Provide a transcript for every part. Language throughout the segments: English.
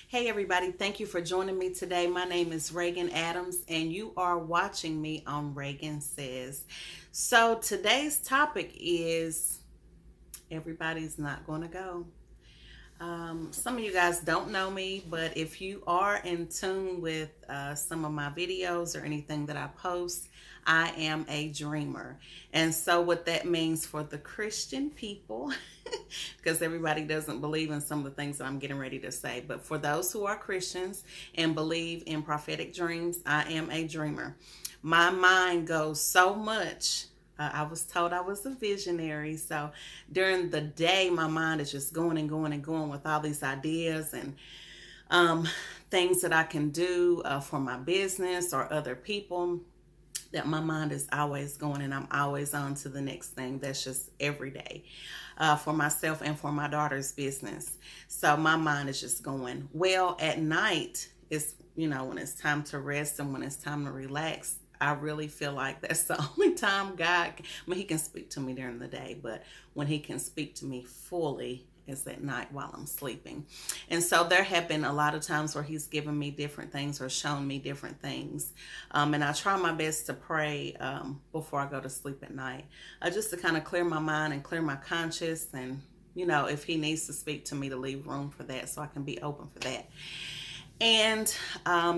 Hey everybody, thank you for joining me today. My name is Reagan Adams and you are watching me on Reagan Says. So today's topic is everybody's not going to go. Some of you guys don't know me, but if you are in tune with some of my videos or anything that I post, I am a dreamer. And so, what that means for the Christian people, because everybody doesn't believe in some of the things that I'm getting ready to say, but for those who are Christians and believe in prophetic dreams, I am a dreamer. My mind goes so much. I was told I was a visionary. So during the day, my mind is just going and going and going with all these ideas and um, things that I can do for my business or other people. That my mind is always going and I'm always on to the next thing. That's just every day for myself and for my daughter's business. So my mind is just going. Well, at night, it's, when it's time to rest and when it's time to relax, I really feel like that's the only time God, He can speak to me during the day, but when He can speak to me fully is at night while I'm sleeping. And so there have been a lot of times where He's given me different things or shown me different things. And I try my best to pray before I go to sleep at night, just to kind of clear my mind and clear my conscience. And, if He needs to speak to me, to leave room for that so I can be open for that. And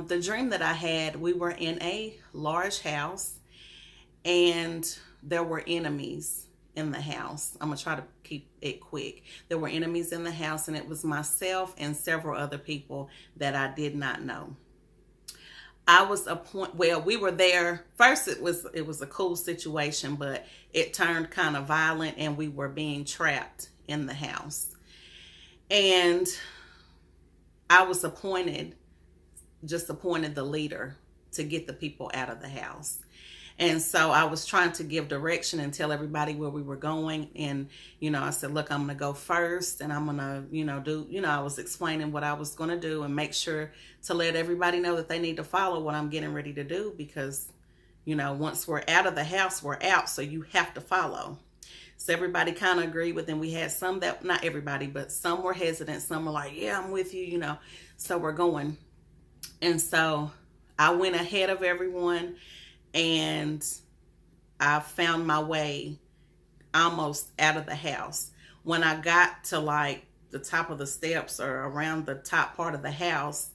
the dream that I had, we were in a large house and there were enemies in the house. I'm going to try to keep it quick. There were enemies in the house and it was myself and several other people that I did not know. I was we were there. First it was a cool situation, but it turned kind of violent and we were being trapped in the house. And I was appointed the leader to get the people out of the house. And so I was trying to give direction and tell everybody where we were going. And, I said, look, I'm going to go first and I'm going to, I was explaining what I was going to do and make sure to let everybody know that they need to follow what I'm getting ready to do because, once we're out of the house, we're out. So you have to follow. So everybody kind of agreed, but then we had some that, not everybody, but some were hesitant. Some were like, yeah, I'm with you, so we're going. And so I went ahead of everyone and I found my way almost out of the house. When I got to like the top of the steps or around the top part of the house,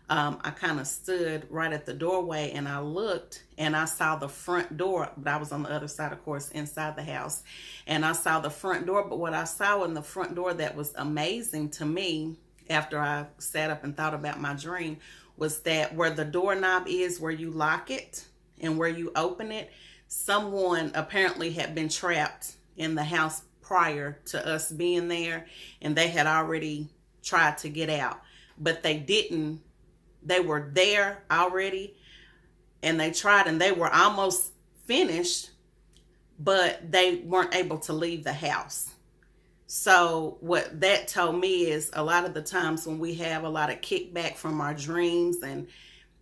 I kind of stood right at the doorway and I looked and I saw the front door, but I was on the other side, of course, inside the house. And I saw the front door, but what I saw in the front door that was amazing to me after I sat up and thought about my dream was that where the doorknob is, where you lock it and where you open it, someone apparently had been trapped in the house prior to us being there and they had already tried to get out, but they didn't. They were there already and they tried and they were almost finished, but they weren't able to leave the house. So what that told me is a lot of the times when we have a lot of kickback from our dreams and,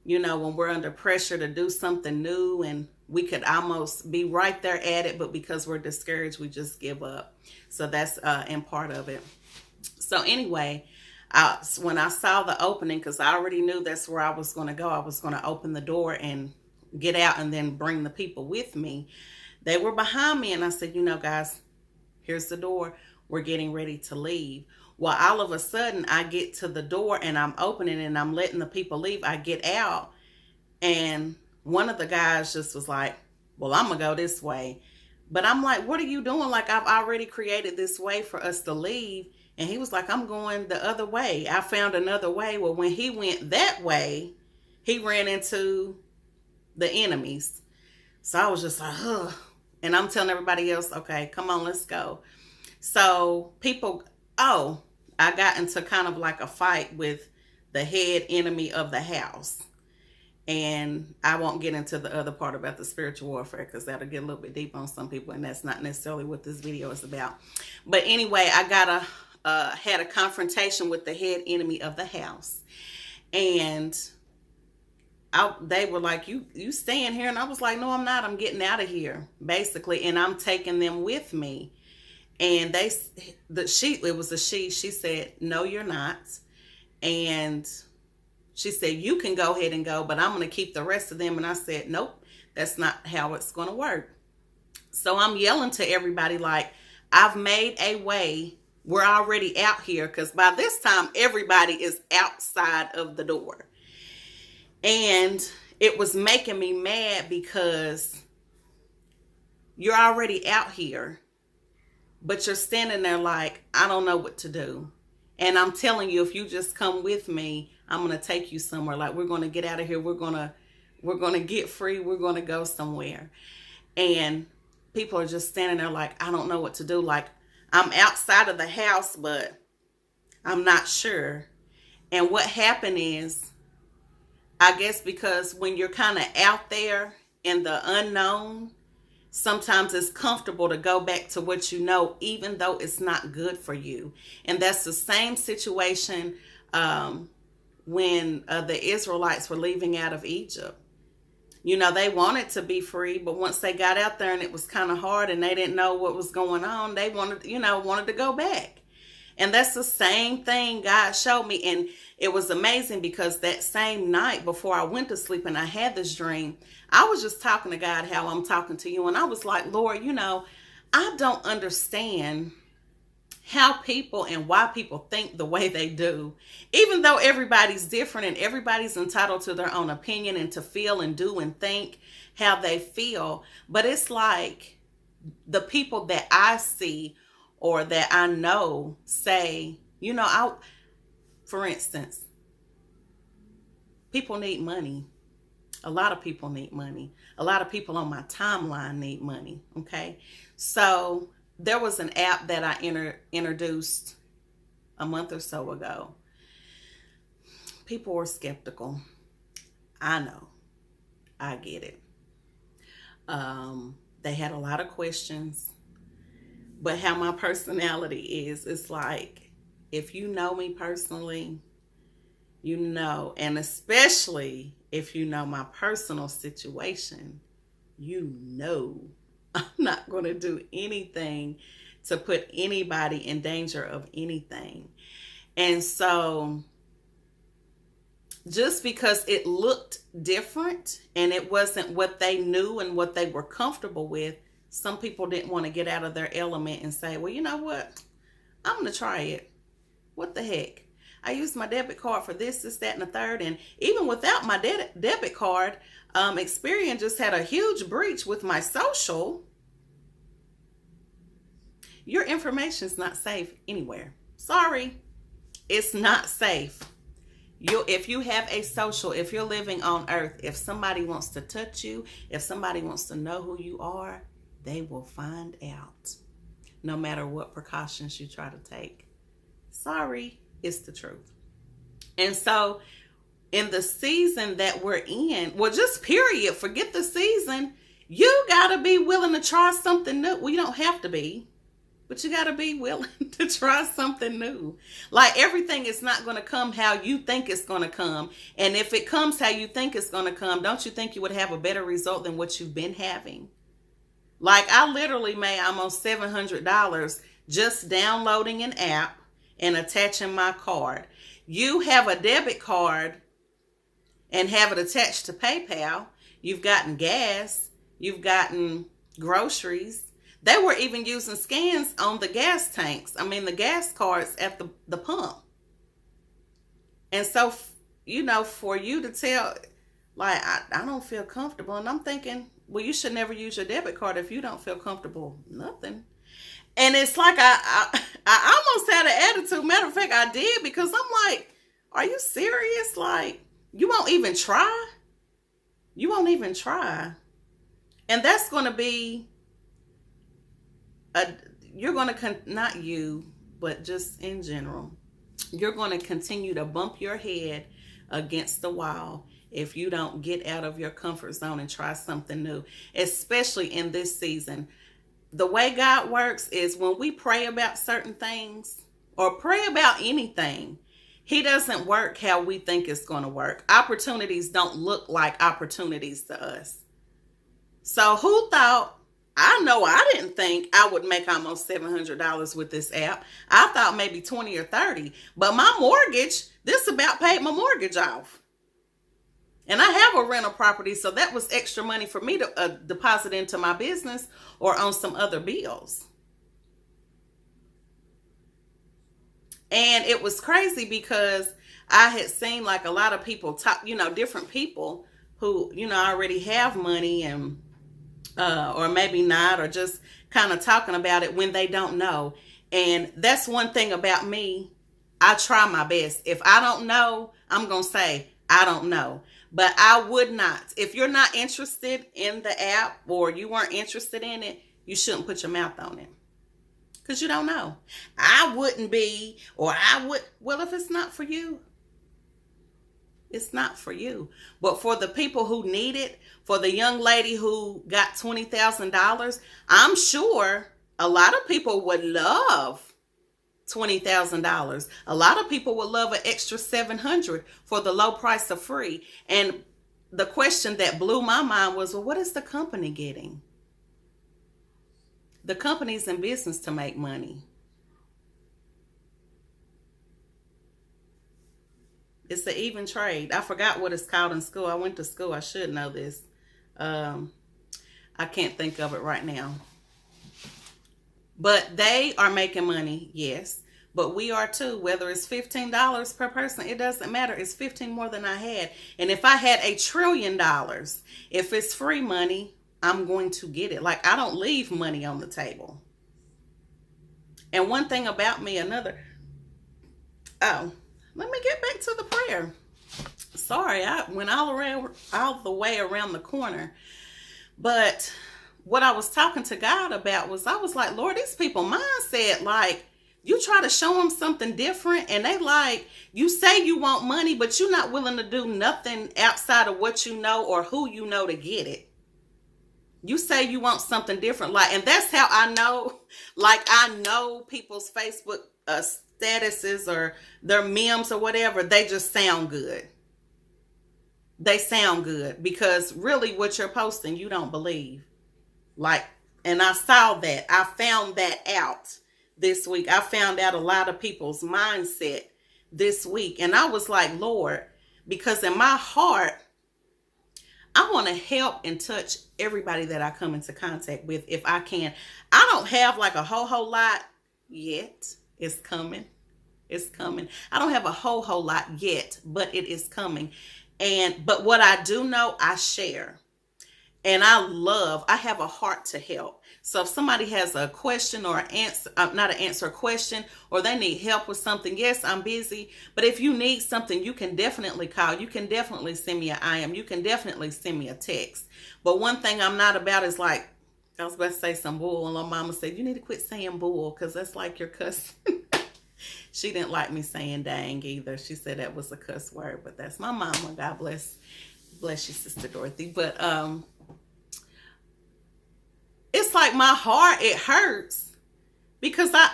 when we're under pressure to do something new and we could almost be right there at it, but because we're discouraged, we just give up. So that's in part of it. So anyway, when I saw the opening, because I already knew that's where I was going to go, I was going to open the door and get out and then bring the people with me. They were behind me and I said, guys, here's the door. We're getting ready to leave. Well, all of a sudden I get to the door and I'm opening and I'm letting the people leave. I get out and one of the guys just was like, well, I'm going to go this way. But I'm like, what are you doing? Like, I've already created this way for us to leave. And he was like, I'm going the other way. I found another way. Well, when he went that way, he ran into the enemies. So I was just like, ugh. And I'm telling everybody else, okay, come on, let's go. So I got into kind of like a fight with the head enemy of the house. And I won't get into the other part about the spiritual warfare because that'll get a little bit deep on some people. And that's not necessarily what this video is about. But anyway, I had a confrontation with the head enemy of the house. And they were like, you staying here? And I was like, no, I'm not. I'm getting out of here, basically. And I'm taking them with me. And it was a she said, no, you're not. And she said, you can go ahead and go, but I'm going to keep the rest of them. And I said, nope, that's not how it's going to work. So I'm yelling to everybody like, I've made a way. We're already out here, because by this time, everybody is outside of the door. And it was making me mad because you're already out here, but you're standing there like, I don't know what to do. And I'm telling you, if you just come with me, I'm going to take you somewhere. Like, we're going to get out of here. We're going to get free. We're going to go somewhere. And people are just standing there like, I don't know what to do. Like, I'm outside of the house, but I'm not sure. And what happened is, I guess because when you're kind of out there in the unknown, sometimes it's comfortable to go back to what you know, even though it's not good for you. And that's the same situation when the Israelites were leaving out of Egypt. You know, they wanted to be free, but once they got out there and it was kind of hard and they didn't know what was going on, they wanted to go back. And that's the same thing God showed me. And it was amazing because that same night before I went to sleep and I had this dream, I was just talking to God how I'm talking to you. And I was like, Lord, I don't understand how people and why people think the way they do, even though everybody's different and everybody's entitled to their own opinion and to feel and do and think how they feel. But it's like the people that I see or that I know say, for instance, people need money. A lot of people need money. A lot of people on my timeline need money. Okay. So there was an app that I introduced a month or so ago. People were skeptical. I know. I get it. They had a lot of questions. But how my personality is, it's like, if you know me personally, and especially if you know my personal situation, I'm not going to do anything to put anybody in danger of anything. And so just because it looked different and it wasn't what they knew and what they were comfortable with, some people didn't want to get out of their element and say, well, you know what? I'm going to try it. What the heck? I used my debit card for this, that, and the third. And even without my debit card, Experian just had a huge breach with my social. Your information is not safe anywhere. Sorry, it's not safe. If you have a social, if you're living on earth, if somebody wants to touch you, if somebody wants to know who you are, they will find out, no matter what precautions you try to take. Sorry, it's the truth. And so in the season that we're in, well, just period, forget the season, you got to be willing to try something new. Well, you don't have to be, but you got to be willing to try something new. Like, everything is not going to come how you think it's going to come. And if it comes how you think it's going to come, don't you think you would have a better result than what you've been having? Like, I literally made almost $700 just downloading an app and attaching my card. You have a debit card and have it attached to PayPal. You've gotten gas. You've gotten groceries. They were even using scans on the gas tanks. The gas cards at the pump. And so, for you to tell, like, I don't feel comfortable. And I'm thinking, well, you should never use your debit card if you don't feel comfortable. Nothing. And it's like I almost had an attitude. Matter of fact, I did, because I'm like, are you serious? Like, you won't even try? You won't even try. And that's going to be, you're going to, not you, but just in general, you're going to continue to bump your head against the wall if you don't get out of your comfort zone and try something new, especially in this season. The way God works is when we pray about certain things or pray about anything, He doesn't work how we think it's going to work. Opportunities don't look like opportunities to us. So who thought I know I didn't think I would make almost $700 with this app. I thought maybe 20 or 30. But my mortgage, this about paid my mortgage off. And I have a rental property, so that was extra money for me to deposit into my business or on some other bills. And it was crazy because I had seen like a lot of people talk, different people who, already have money and or maybe not, or just kind of talking about it when they don't know. And that's one thing about me. I try my best. If I don't know, I'm going to say, I don't know. But I would not. If you're not interested in the app or you weren't interested in it, you shouldn't put your mouth on it. Because you don't know. I wouldn't be, or I would. Well, if it's not for you, it's not for you. But for the people who need it, for the young lady who got $20,000, I'm sure a lot of people would love $20,000. A lot of people would love an extra $700 for the low price of free. And the question that blew my mind was, well, what is the company getting? The company's in business to make money. It's an even trade. I forgot what it's called in school. I went to school. I should know this. I can't think of it right now. But they are making money, yes. But we are too. Whether it's $15 per person, it doesn't matter. It's 15 more than I had. And if I had $1 trillion, if it's free money, I'm going to get it. Like, I don't leave money on the table. And one thing about me, let me get back to the prayer. Sorry, I went all the way around the corner. But what I was talking to God about was, I was like, Lord, these people mindset, like, you try to show them something different and they like, you say you want money, but you're not willing to do nothing outside of what you know or who you know to get it. You say you want something different. Like, and that's how I know, like, I know people's Facebook statuses or their memes or whatever, they just sound good. They sound good because really what you're posting, you don't believe. Like, and I saw that. I found that out this week. I found out a lot of people's mindset this week. And I was like, Lord, because in my heart, I want to help and touch everybody that I come into contact with if I can. I don't have like a whole lot yet. It's coming. It's coming. I don't have a whole lot yet, but it is coming. But what I do know, I share. And I have a heart to help. So if somebody has a question or a question, or they need help with something, yes, I'm busy. But if you need something, you can definitely call. You can definitely send me an IM. You can definitely send me a text. But one thing I'm not about is like, I was about to say some bull, and my mama said, you need to quit saying bull, because that's like your cussing. She didn't like me saying dang either. She said that was a cuss word, but that's my mama. God bless you, Sister Dorothy. But it's like my heart, it hurts because I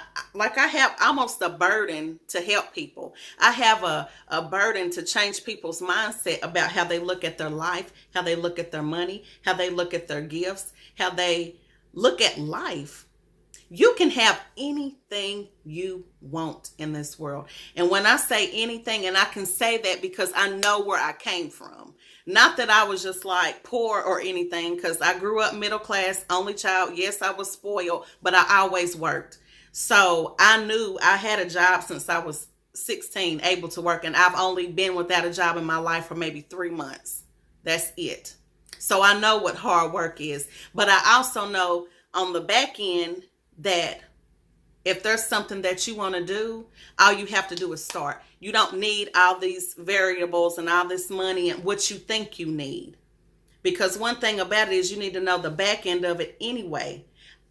have almost a burden to help people. I have a burden to change people's mindset about how they look at their life, how they look at their money, how they look at their gifts, how they look at life. You can have anything you want in this world. And when I say anything, and I can say that because I know where I came from. Not that I was just like poor or anything, because I grew up middle class, only child. Yes, I was spoiled, but I always worked. So I knew I had a job since I was 16, able to work. And I've only been without a job in my life for maybe 3 months. That's it. So I know what hard work is. But I also know on the back end that if there's something that you want to do, all you have to do is start. You don't need all these variables and all this money and what you think you need. Because one thing about it is you need to know the back end of it anyway.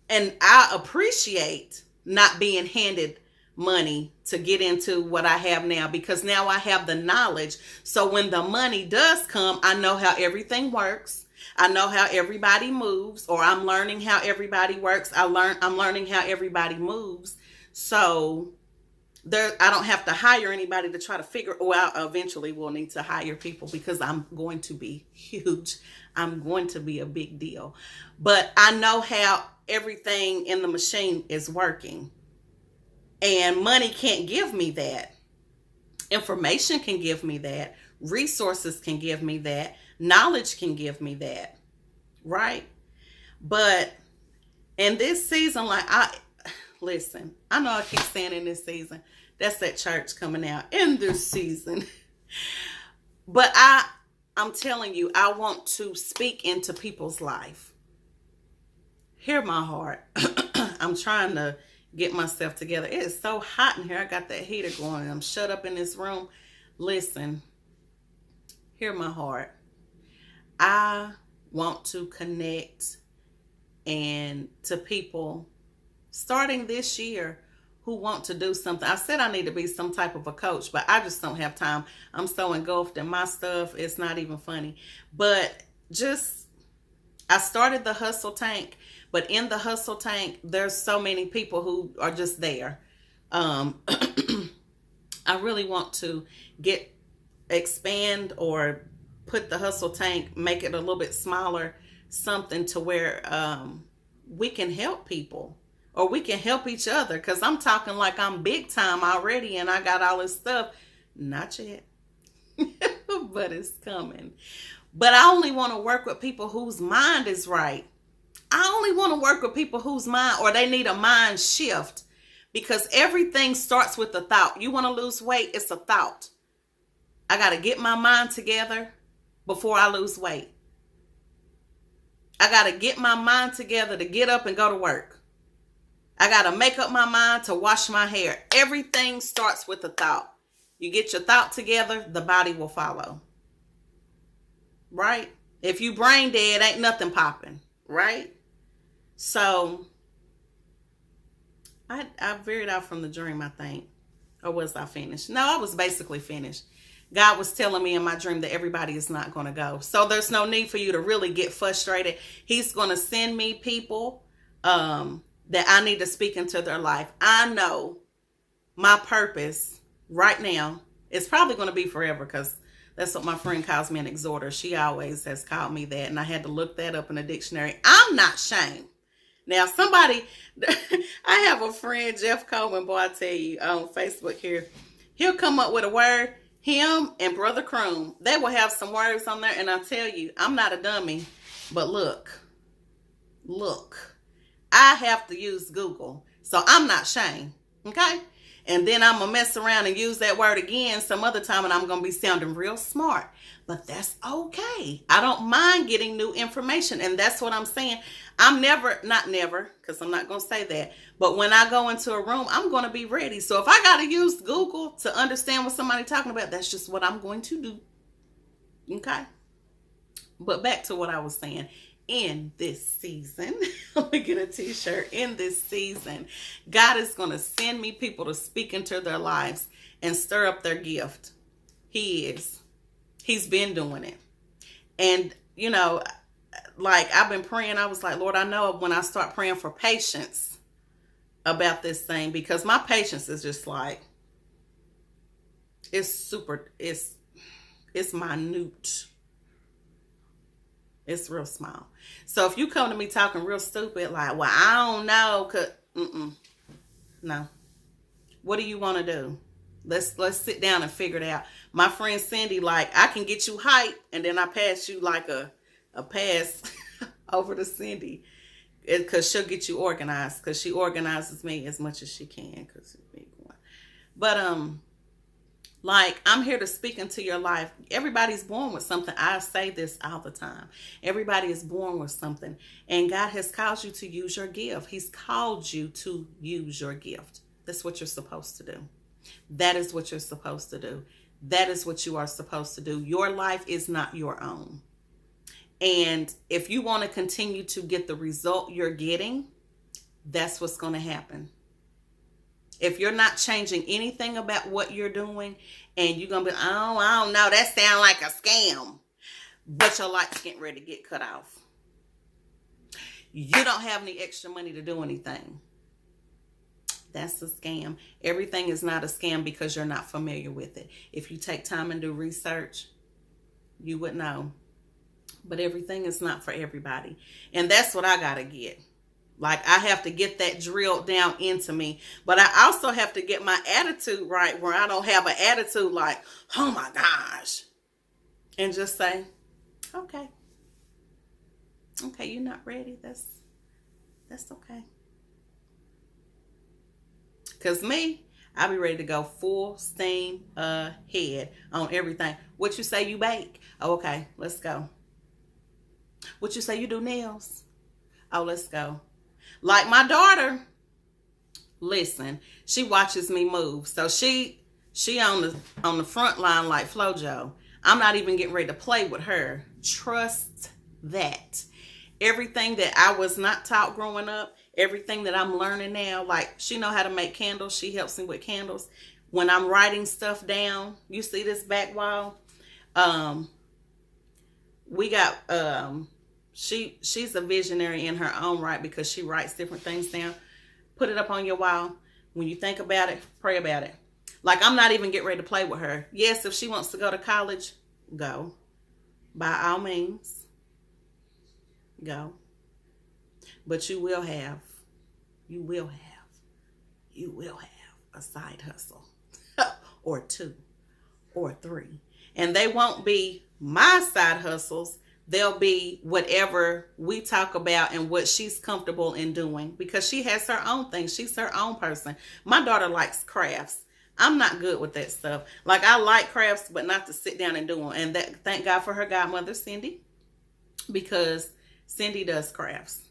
And I appreciate not being handed money to get into what I have now, because now I have the knowledge. So when the money does come, I know how everything works. I know how everybody moves, or I'm learning how everybody works. I'm learning how everybody moves. So I don't have to hire anybody to try to figure. Well, eventually we'll need to hire people because I'm going to be huge. I'm going to be a big deal. But I know how everything in the machine is working. And money can't give me that. Information can give me that. Resources can give me that. Knowledge can give me that. Right? But in this season, listen, I know I keep saying in this season, that's that church coming out in this season. But I'm telling you, I want to speak into people's life. Hear my heart. I'm trying to get myself together. It is so hot in here. I got that heater going. I'm shut up in this room. Listen, hear my heart. I want to connect and to people starting this year who want to do something. I said I need to be some type of a coach, but I just don't have time. I'm so engulfed in my stuff. It's not even funny. But I started the Hustle Tank, but in the Hustle Tank, there's so many people who are just there. I really want to expand or put the Hustle Tank, make it a little bit smaller, something to where we can help people. Or we can help each other, because I'm talking like I'm big time already and I got all this stuff. Not yet, but it's coming. But I only want to work with people whose mind is right. I only want to work with people whose mind, or they need a mind shift, because everything starts with a thought. You want to lose weight, it's a thought. I got to get my mind together before I lose weight. I got to get my mind together to get up and go to work. I got to make up my mind to wash my hair. Everything starts with a thought. You get your thought together, the body will follow. Right? If you brain dead, ain't nothing popping. Right? So, I veered out from the dream, I think. Or was I finished? No, I was basically finished. God was telling me in my dream that everybody is not going to go. So there's no need for you to really get frustrated. He's going to send me people that I need to speak into their life. I know my purpose right now is probably going to be forever, because that's what my friend calls me, an exhorter. She always has called me that, and I had to look that up in the dictionary. I'm not shamed. Now, I have a friend, Jeff Coleman, boy, I tell you, on Facebook here, he'll come up with a word. Him and Brother Croom, they will have some words on there, and I tell you, I'm not a dummy, but look, I have to use Google, so I'm not shamed, okay? And then I'm going to mess around and use that word again some other time, and I'm going to be sounding real smart. But that's okay. I don't mind getting new information, and that's what I'm saying. I'm not never, because I'm not going to say that. But when I go into a room, I'm going to be ready. So if I got to use Google to understand what somebody's talking about, that's just what I'm going to do. Okay? But back to what I was saying. In this season, let me get a t-shirt. In this season, God is going to send me people to speak into their lives and stir up their gift. He is. He's been doing it. And, you know, like I've been praying, I was like, Lord, I know when I start praying for patience about this thing, because my patience is just like, it's minute. It's real small. So if you come to me talking real stupid, like, well, I don't know, no. What do you want to do? Let's sit down and figure it out. My friend Cindy, like, I can get you hype, and then I pass you like a pass over to Cindy, because she'll get you organized, because she organizes me as much as she can, because it's big one. But like, I'm here to speak into your life. Everybody's born with something. I say this all the time. Everybody is born with something. And God has called you to use your gift. He's called you to use your gift. That's what you're supposed to do. That is what you're supposed to do. That is what you are supposed to do. Your life is not your own. And if you want to continue to get the result you're getting, that's what's going to happen. If you're not changing anything about what you're doing, and you're going to be, oh, I don't know, that sounds like a scam, but your light's getting ready to get cut off. You don't have any extra money to do anything. That's a scam. Everything is not a scam because you're not familiar with it. If you take time and do research, you would know. But everything is not for everybody. And that's what I got to get. Like, I have to get that drilled down into me. But I also have to get my attitude right, where I don't have an attitude like, oh my gosh. And just say, okay. Okay, you're not ready. That's okay. Because me, I'll be ready to go full steam ahead on everything. What you say you bake? Oh, okay, let's go. What you say you do nails? Oh, let's go. Like my daughter, listen, she watches me move. So she on the front line like FloJo. I'm not even getting ready to play with her. Trust that. Everything that I was not taught growing up, everything that I'm learning now, like she know how to make candles. She helps me with candles. When I'm writing stuff down, you see this back wall? We got she's a visionary in her own right because she writes different things down. Put it up on your wall. When you think about it, pray about it. Like, I'm not even getting ready to play with her. Yes, if she wants to go to college, go. By all means, go. But you will have a side hustle or two or three. And they won't be my side hustles. They'll be whatever we talk about and what she's comfortable in doing, because she has her own thing. She's her own person. My daughter likes crafts. I'm not good with that stuff. Like, I like crafts, but not to sit down and do them. And that, thank God for her godmother, Cindy, because Cindy does crafts.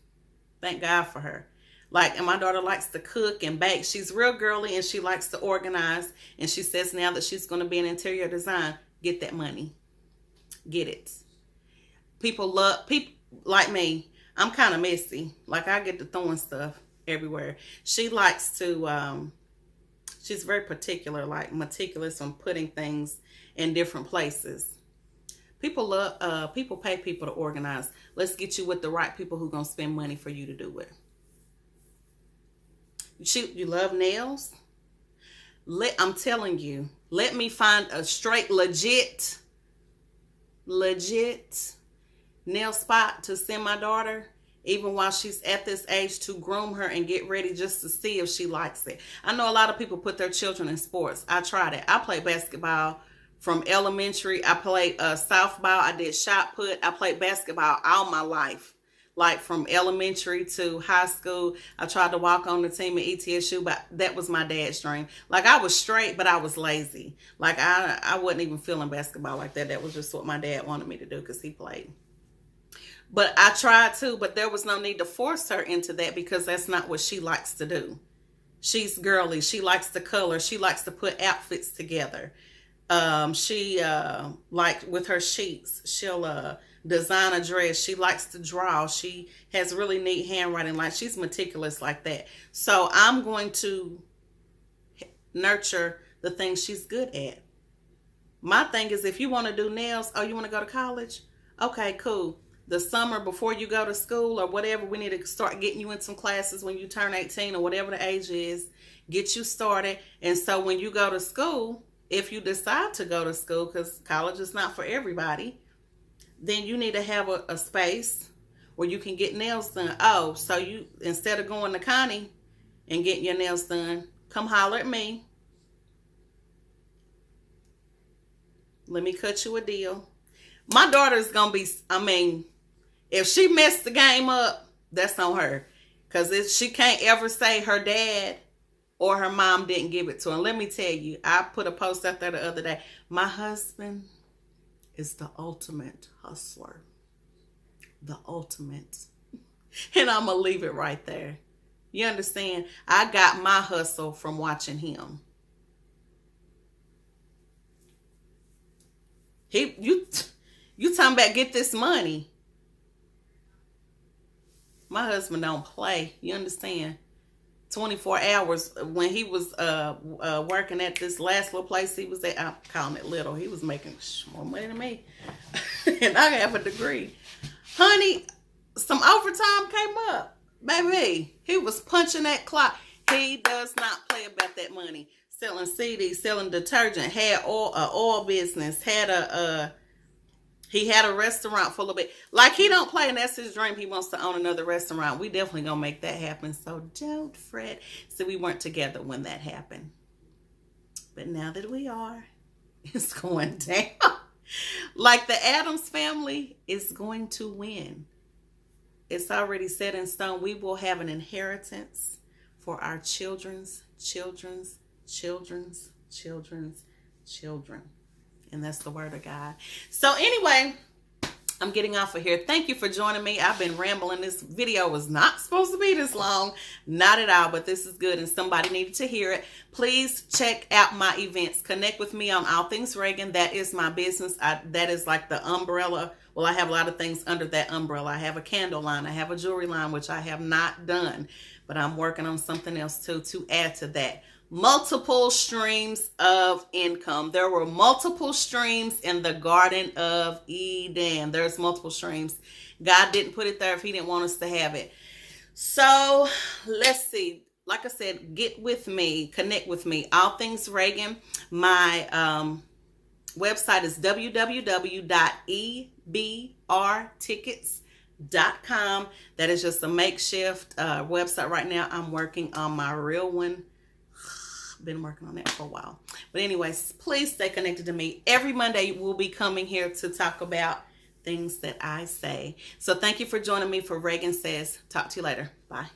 Thank God for her. Like, and my daughter likes to cook and bake. She's real girly and she likes to organize. And she says now that she's going to be in interior design, get that money. Get it. People like me. I'm kind of messy. Like, I get to throwing stuff everywhere. She likes to, she's very particular, like meticulous on putting things in different places. People pay people to organize. Let's get you with the right people who going to spend money for you to do it. You love nails? I'm telling you, let me find a straight, legit nail spot to send my daughter, even while she's at this age, to groom her and get ready just to see if she likes it. I know a lot of people put their children in sports. I tried it. I played basketball from elementary. I played softball. I did shot put. I played basketball all my life. Like, from elementary to high school. I tried to walk on the team at ETSU, but that was my dad's dream. Like, I was straight, but I was lazy. Like, I wasn't even feeling basketball like that. That was just what my dad wanted me to do because he played. But I tried to, but there was no need to force her into that because that's not what she likes to do. She's girly. She likes to color. She likes to put outfits together. She like with her sheets, she'll design a dress. She likes to draw. She has really neat handwriting. Like, she's meticulous like that. So I'm going to nurture the things she's good at. My thing is, if you want to do nails, oh, you want to go to college? Okay, cool. The summer before you go to school or whatever, we need to start getting you in some classes when you turn 18 or whatever the age is. Get you started. And so when you go to school, if you decide to go to school, because college is not for everybody, then you need to have a space where you can get nails done. Oh, so you, instead of going to Connie and getting your nails done, come holler at me. Let me cut you a deal. My daughter's going to be, if she messed the game up, that's on her. Because she can't ever say her dad or her mom didn't give it to her. Let me tell you, I put a post out there the other day. My husband is the ultimate hustler. The ultimate. And I'm going to leave it right there. You understand? I got my hustle from watching him. You talking about get this money. My husband don't play. You understand? 24 hours. When he was working at this last little place he was at, I'm calling it little. He was making more money than me. And I have a degree. Honey, some overtime came up. Baby, he was punching that clock. He does not play about that money. Selling CDs, selling detergent, had oil business, he had a restaurant for a little bit. Like, he don't play, and that's his dream. He wants to own another restaurant. We definitely gonna make that happen. So don't fret. So we weren't together when that happened. But now that we are, it's going down. Like, the Addams family is going to win. It's already set in stone. We will have an inheritance for our children's children's children's children's children. And that's the word of God. So anyway, I'm getting off of here. Thank you for joining me. I've been rambling. This video was not supposed to be this long. Not at all, but this is good and somebody needed to hear it. Please check out my events. Connect with me on All Things Reagan. That is my business. That is like the umbrella. Well, I have a lot of things under that umbrella. I have a candle line. I have a jewelry line, which I have not done, but I'm working on something else too to add to that. Multiple streams of income. There were multiple streams in the Garden of Eden. There's multiple streams. God didn't put it there if he didn't want us to have it. So let's see. Like I said, get with me, connect with me. All Things Reagan. My website is www.ebrtickets.com. That is just a makeshift website right now. I'm working on my real one. Been working on that for a while. But anyways, please stay connected to me. Every Monday we'll be coming here to talk about things that I say. So thank you for joining me for Reagan Says. Talk to you later. Bye.